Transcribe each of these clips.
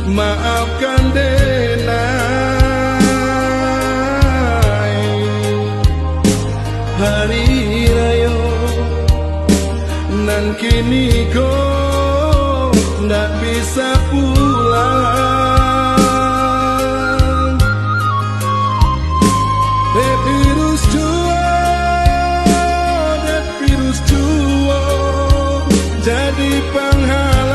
Maafkan denai hari raya nan kini kau ndak bisa pulang. Det virus tua jadi penghalang.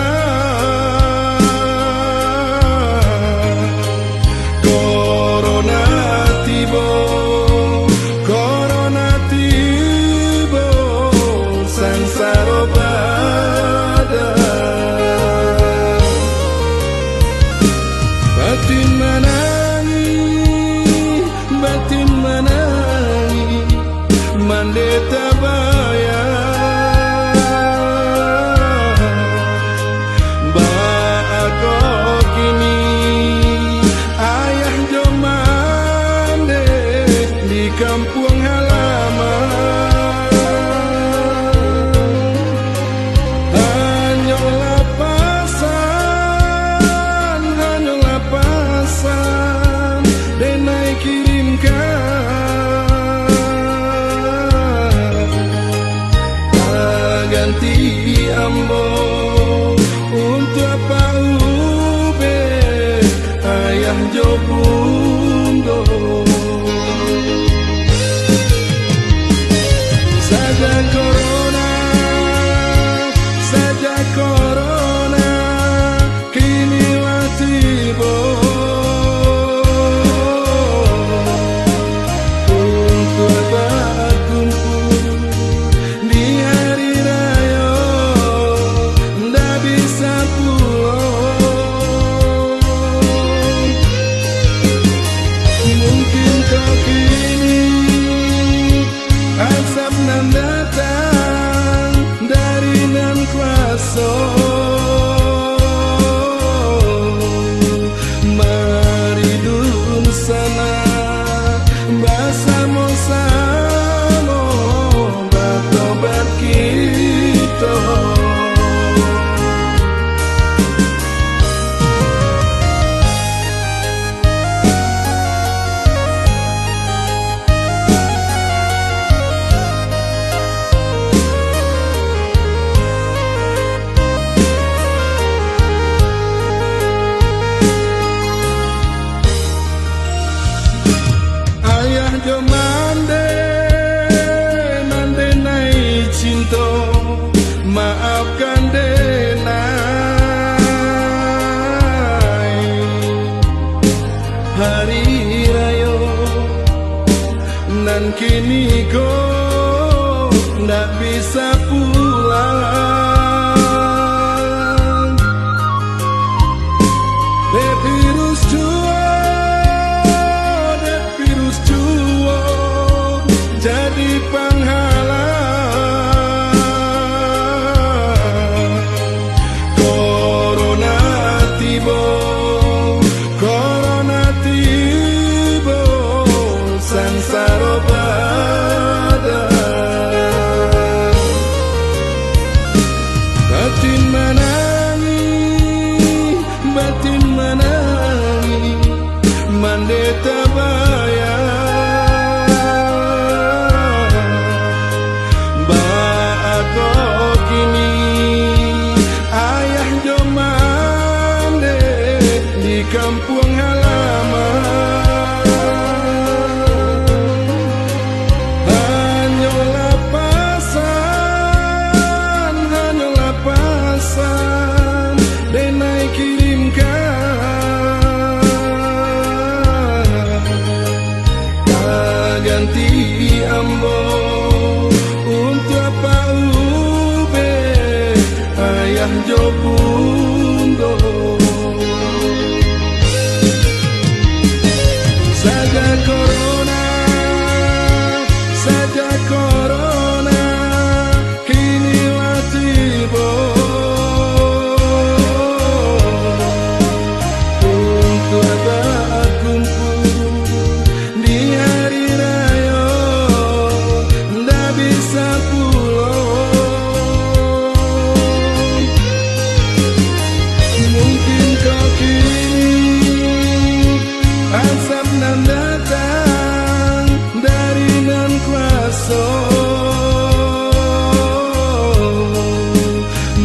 Batin menangi mandeta bayar Bako kini ayah jomande di kampung halaman. Hanyalah pasan denai kirimkan ganti ambo untuk apa ube ayah jobundo saja corona kini watibo datang dari nan kuasa mari dun sana bersama-sama bertobat kita. Maafkan denai hari raya nan kini kau ndak bisa pulang. Virus tua jadi penghalang. Sansaro badai ganti ambo untuk apa ube ayah jobundo saja corona kinilah tiba untuk apa kumpul di hari raya ndak bisa pulang. Mungkin kau kini asap nan datang dari nan kuasa.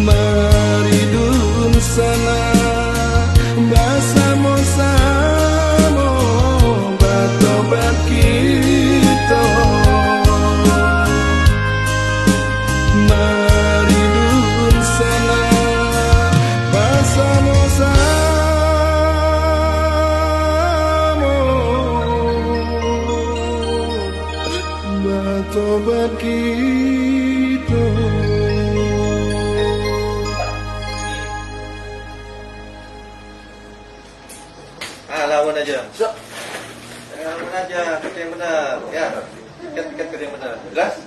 Mari dun sana bersama-sama bertobat kita. Mari dun sana bersama-sama bertobat kita. Lawan aja. Lawan aja, kerja yang benar. Ya, kerja yang benar. Jelas?